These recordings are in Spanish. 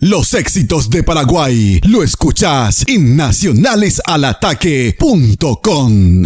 Los éxitos de Paraguay lo escuchás en nacionalesalataque.com.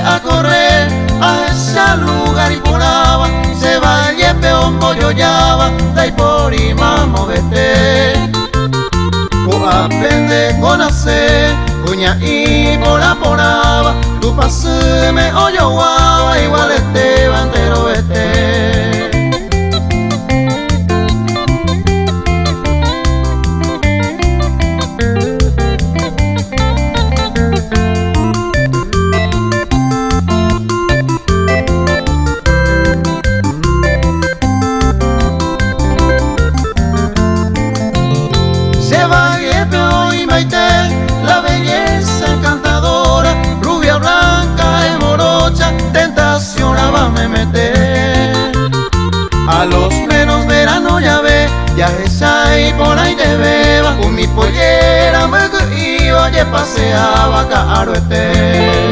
A correr a ese lugar y por aba se va el yepeón boyoyaba dai por imamo vete o aprende con hacer cuña y por aba tu pase me oyo guava igual este bandero este. La belleza encantadora, rubia blanca y morocha, tentación la va a me meter. A los menos verano ya ve, ya es ahí por ahí te beba, con mi pollera me iba, oye paseaba caro este.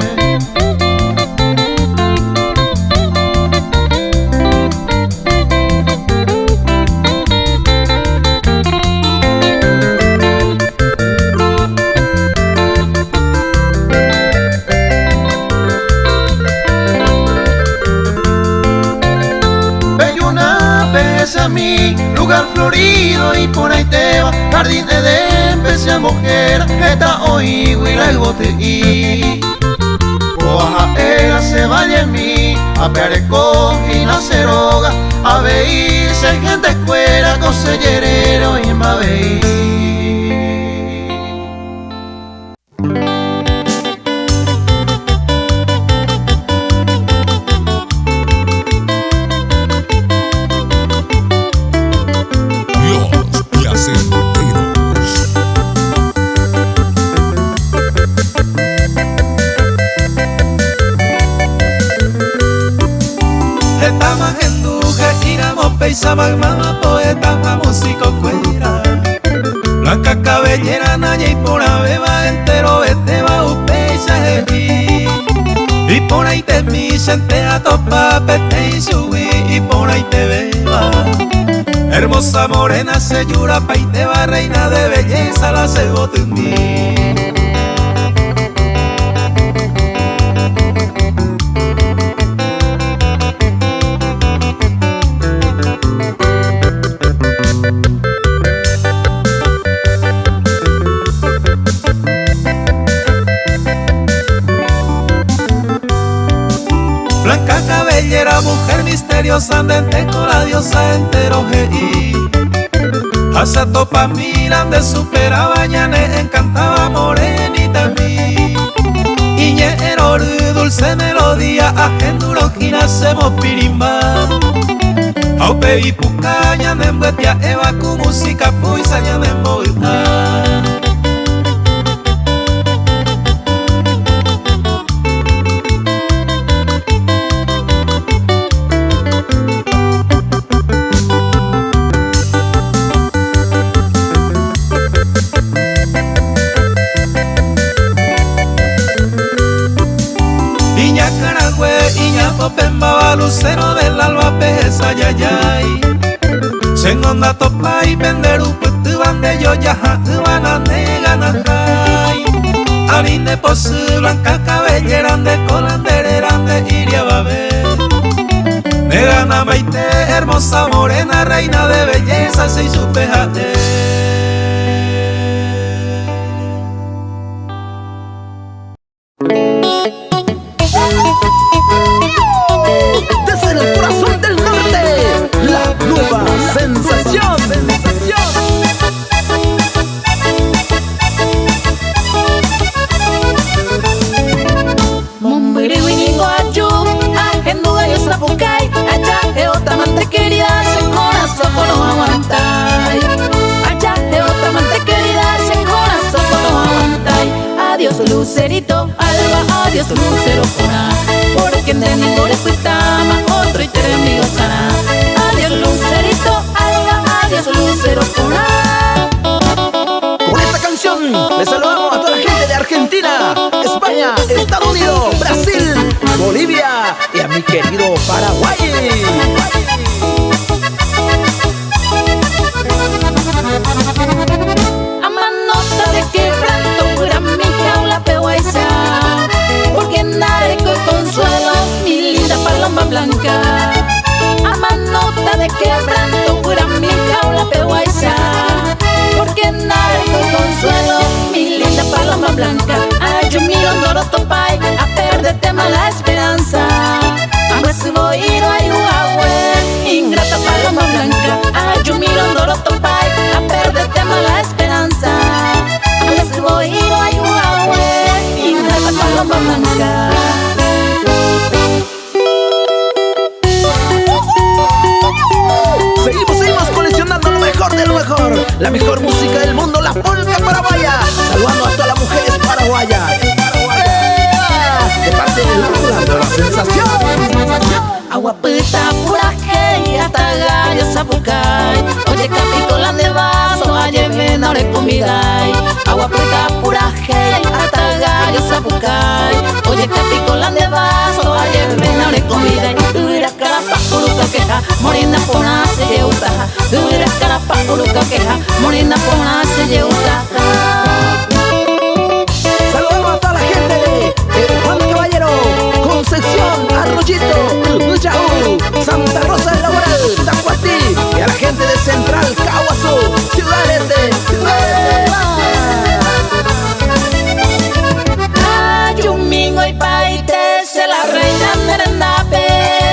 A mí, lugar florido y por ahí te va, jardín de empecé a mujer, está hoy huila el bote y oaja apeareco y naceroga, abeí, se gente escuela, cosellerero y mabeí. Magma, poeta, músico, cuera, blanca cabellera, naña y por la beba entero, vete va un paisaje y por ahí te misen, te atopa, pete y subí y por ahí te beba. Hermosa morena se llora, pa' y te va, reina de belleza, la cebo de mí. Blanca cabellera, mujer misteriosa, andante con la diosa entero geí. Hasta topa miran de supera bañane, encantaba morenita mí. Iñero dulce melodía, agenduro ginasemos pirimba. Aupe y pucaña nembetia, eva cu música puisaña nemboita. Pemba lucero del alba pesa yayay. Sengonda topa y vender un putu bande yo yaja ubana negana jay. Arinde posu blanca cabellera de colanderera de iria babe. Negana maite hermosa morena reina de belleza se hizo pejate. Lucerito, alba, adiós lucero cona, porque de ningún escuitama, otro y tere amigo sana. Adiós Lucerito, alba, adiós lucero cona. Con esta canción le saludamos a toda la gente de Argentina, España, Estados Unidos, Brasil, Bolivia y a mi querido Paraguay. Porque andaré con consuelo, mi linda paloma blanca. A manota de quebranto, pura mi jaula pehuaiza. Porque andaré con consuelo, mi linda paloma blanca. Ay, yo miro Doroto Pai, a perderte mala esperanza. A ver si voy a ir a Iguahue, ingrata paloma blanca. Ay, yo miro Doroto Pai, a perderte mala esperanza. A ver si voy a ir a Iguahue, ingrata paloma blanca. Seguimos coleccionando lo mejor de lo mejor, la mejor música del mundo, la polca paraguaya. Saludando a todas las mujeres paraguayas. De parte de la sensación. Aguapita pura hey, hasta gallo sapucay. Oye capicola de vaso, ayer ven ahora comidai. Aguapita pura hey, hasta gallo sapucay. Oye capicola de vaso, ayer ven ahora comidai. Dura carapa uruca queja, morina pona se lleuta. Dura carapa uruca queja, morina pona se lleuta. Saludamos a toda la gente de Juan Caballero, Concepción, Arroyito, Muchaú, Santa Rosa del Laboral, Tacuatí, y a la gente de Central, Caguazú, Ciudad Este, Ayumingo y paite, se la reina merendape.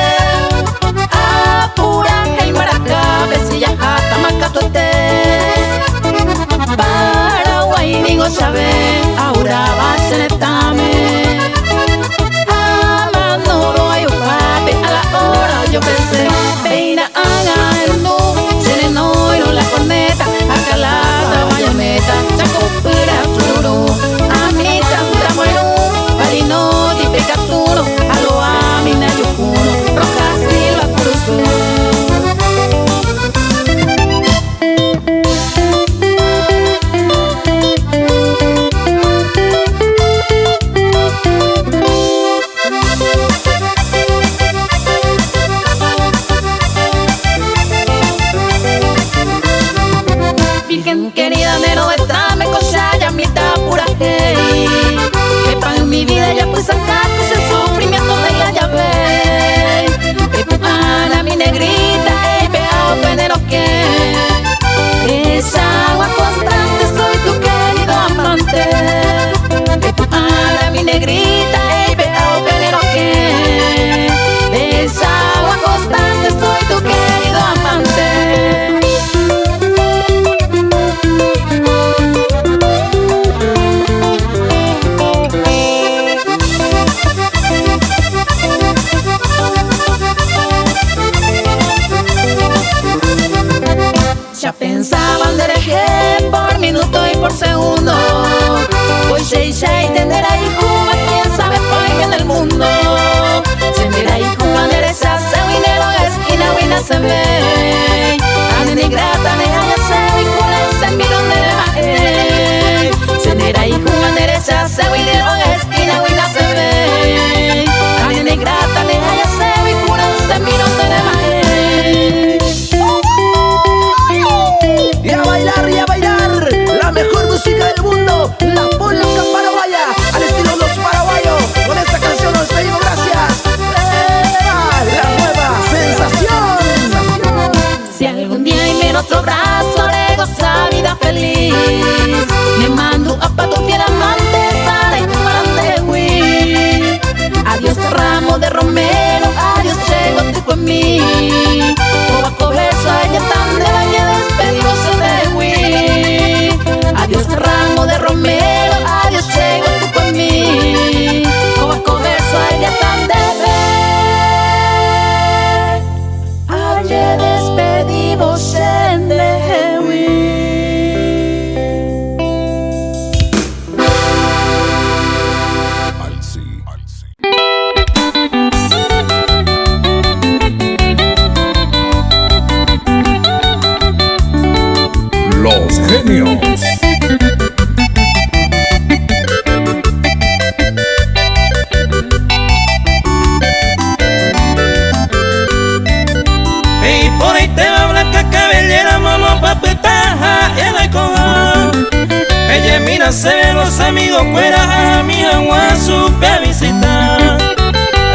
Cuera se ven los amigos, cuera a mi agua supe a visitar.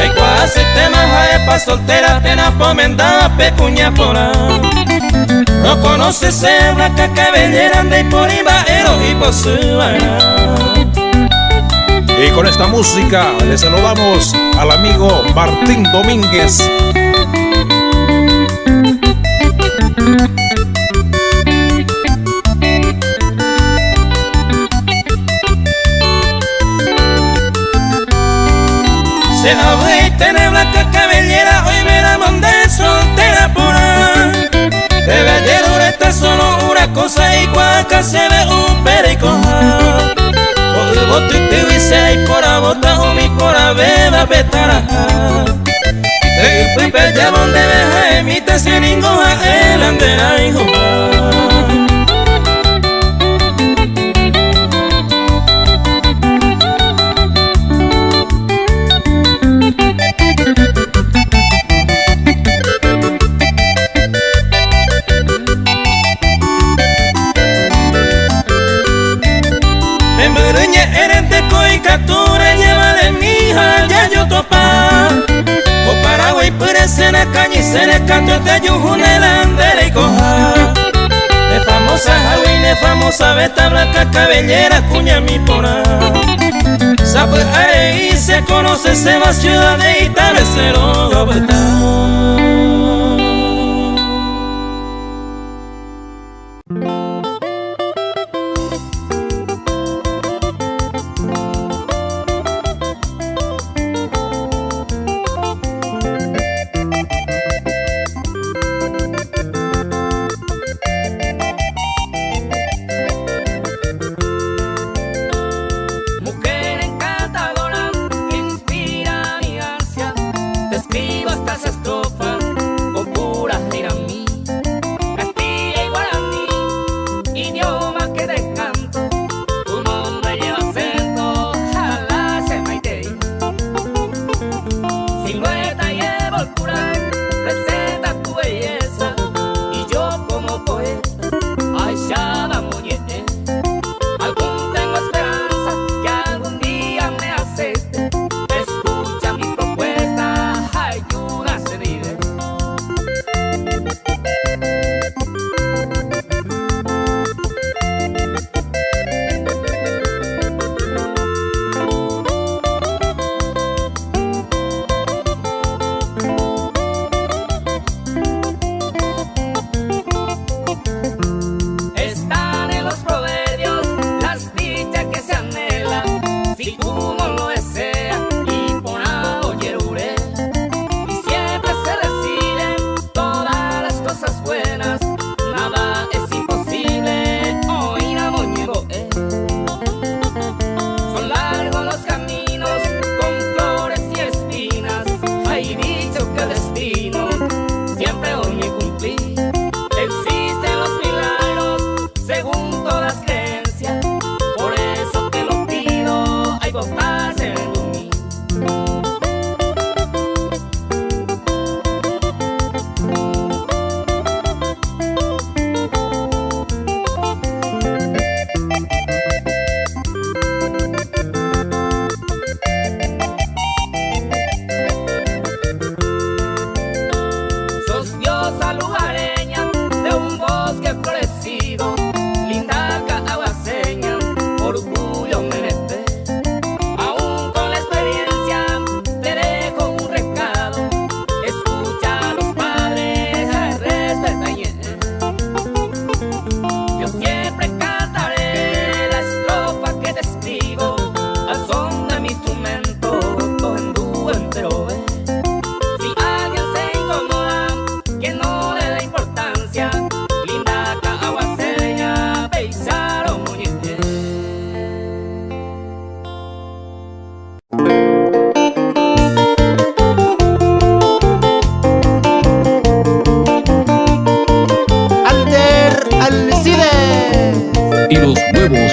Hay cuasi temas a pa soltera, tena pomenda pecuña pora. No conoces a blanca cabellera, anda y por ibaero y por su Y con esta música le saludamos al amigo Martín Domínguez. Se la ve y tiene blanca cabellera, hoy me la mandé soltera por ahí. De bellera está solo una cosa, igual que se ve un pericoja. Por boto y te dice, y por a bota o mi por a beba betara. El pipe ya donde deja emite sin ninguna el andera hijo. Se le caña y se le canto te ayude la andera y coja. De famosa Hawái, de famosa beta blanca cabellera, cuña mi pora. Sabe ahí se conoce, se va ciudad de Itabecero, Gobeta.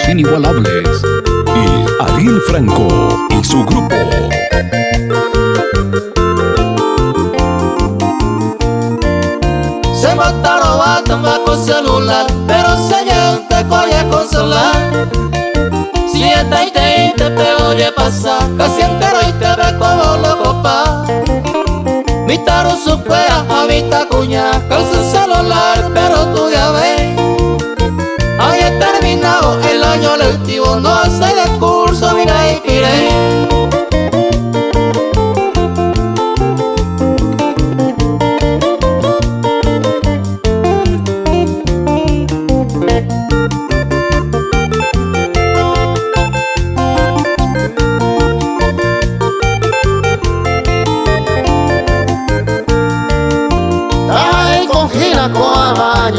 Inigualables y Ariel Franco y su grupo. Se mataron a tomar con celular, pero se te coge con celular. sienta y te oye pasar, casi entero y te ve como loco pa. Mi taro supera a mi tacuña, con su celular, pero tú ya ves. Haya terminado el año lectivo, no hace de curso, mira y piré.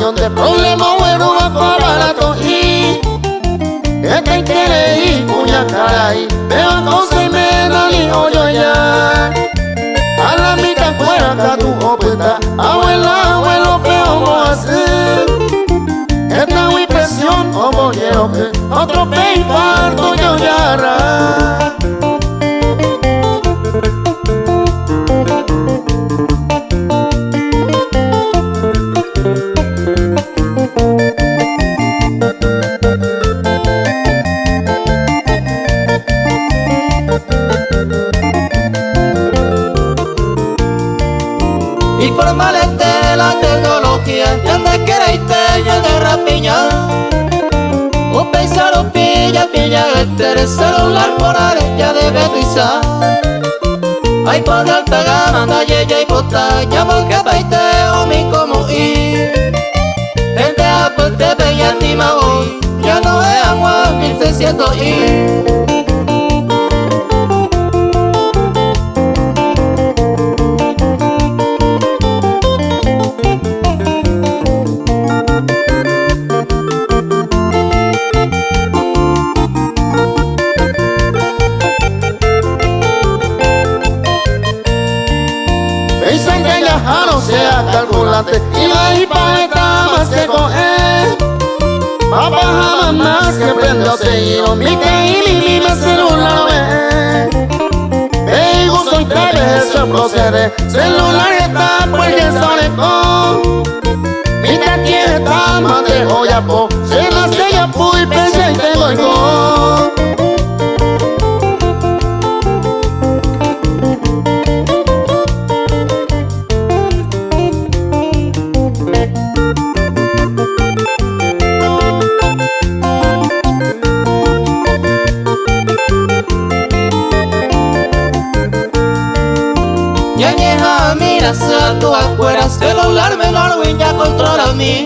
De problema bueno va para barato y esta quiere ir cuña caray, veo cosa y me da ni hoyo ya. A la mitad fuera que tu opeta, abuela, abuelo, ¿qué vamos a hacer? Esta muy presión, como quiero que otro pe infarto yo ya hará. Informales de la tecnología, ya de quereite, ya de rapiña. Un paisano pilla el celular por ya debe tuizar. Hay por de alta gama, anda yeya y bota, llamo que paiteo mi como ir. Gente Apple te veía anima hoy, ya no es agua 1600 y. Calculante y la hipa está más que coger. Papá jamás más que prendió a seguir mica y mi celular ve. Ey, gusto y te eso procede. Celular está porque sale con. Mica tiene tamas de joya po. Se las de ya pu y pensé y te doy con. Tú afuera, celular menor, win ya controla a mí.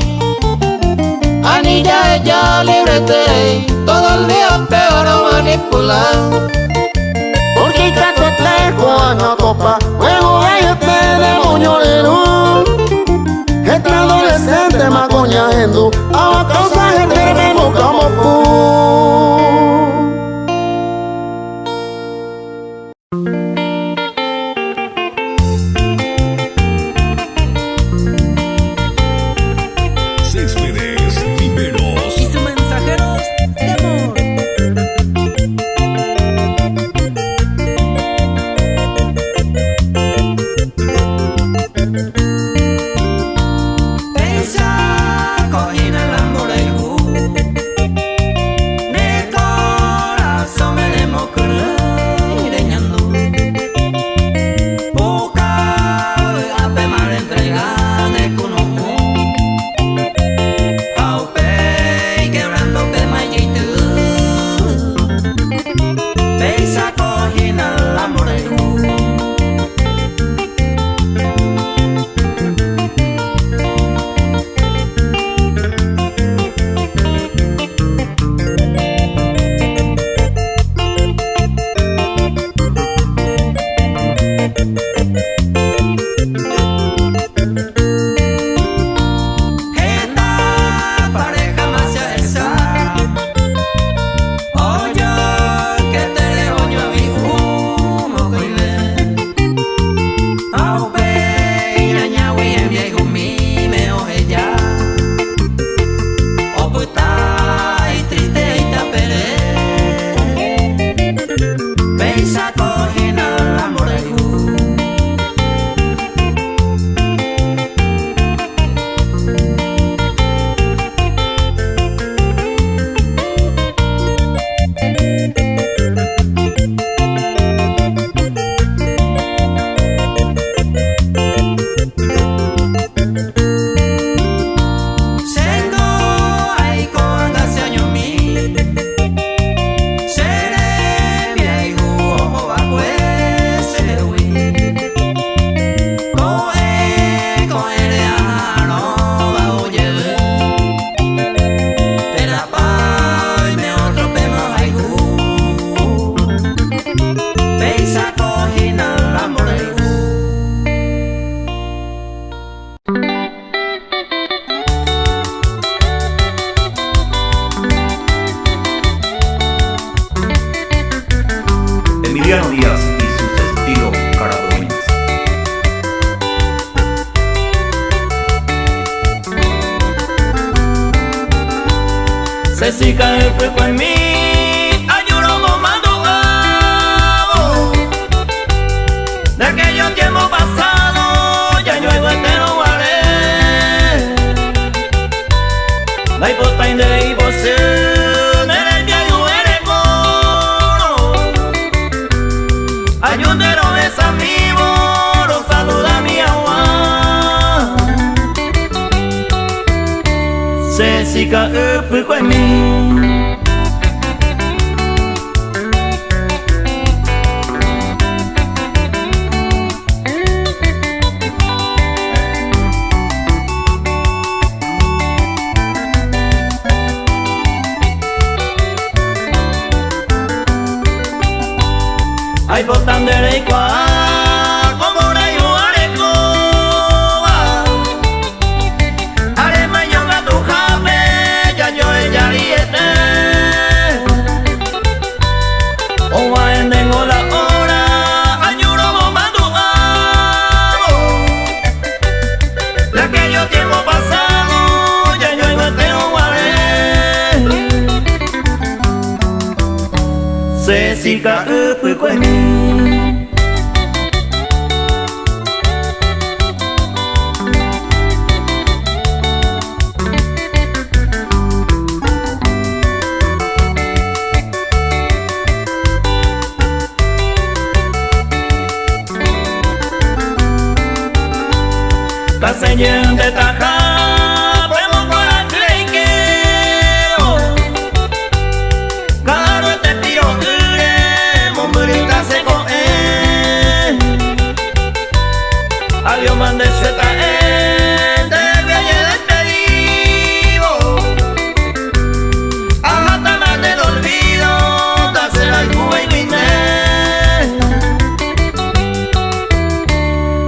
Anilla ella libre te todo el día peor a manipular. Porque cato te año copa, juego este demonio de luz. Este adolescente macoña hindú, a causa de que me como pu. Pensa, cogina el amor, el si cae el fuego en mí, ayuno comando de aquellos tiempos pasados, ya yo entero guaré. La hipota de y você, nere que ayuere coro, ayudero es amigo, lo saluda mi agua. Se si cae el fuego en mí. Ay, botan de y cuá, como rayo arecoa. Arema yo la tu jame, ya yo ella riete. O a endengo la hora, añuro bombando amo. De aquellos tiempos pasados, ya yo entero guaré. Se siga fue con mí. La señal de taja, podemos para creikeo. Claro este tiro ure, mombrita se coe. Adiós mande sueta te viene despedido. Ajá más del olvido, darse la cuba y vine.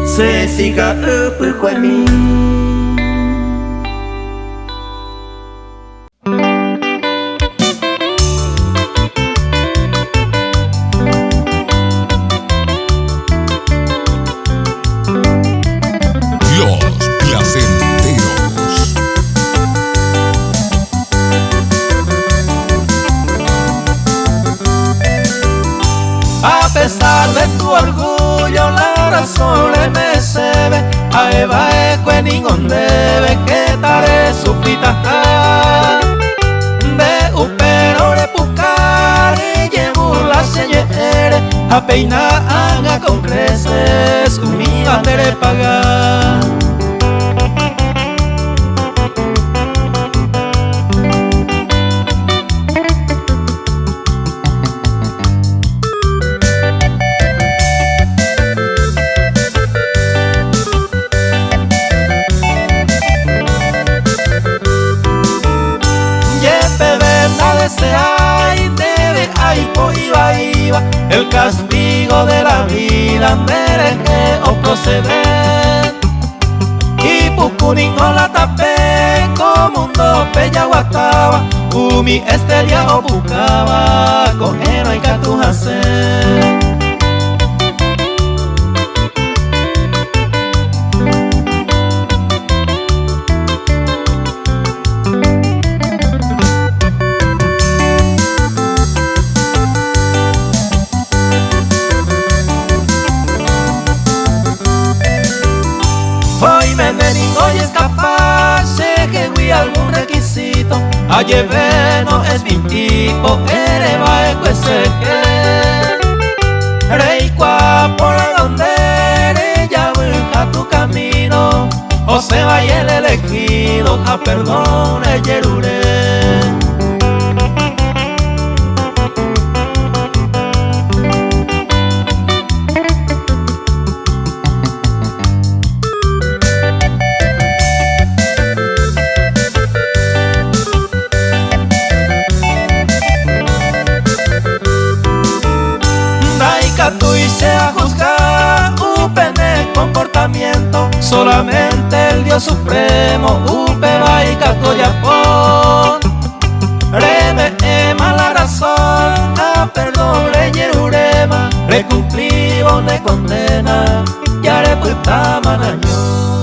Se siga fue en mí. Los placenteros. A pesar de tu orgullo, la razón me se ve. A Eva eque ningún debe que tare su pita. De upero de pucar y llevo la señere. A peinar haga con creces, mi bandera pagar. Ay, debe, ay, po, iba, el castigo de la vida, merece o proceder. Y pucurín no la tapé, como un dope ya guataba, umi este día o buscaba, con él hay que tu hacer. Hoy es capaz de que fui algún requisito. Ayer no es mi tipo, eres va ese que rey qua por donde ella busca tu camino. O se vaya el elegido, a perdón el yerure. Tú hice a juzgar un pene comportamiento, solamente el Dios supremo, upe va y cacoyapón. Reme ema la razón, a perdón le yerurema, recumplivo ne condena, ya re puta manañón.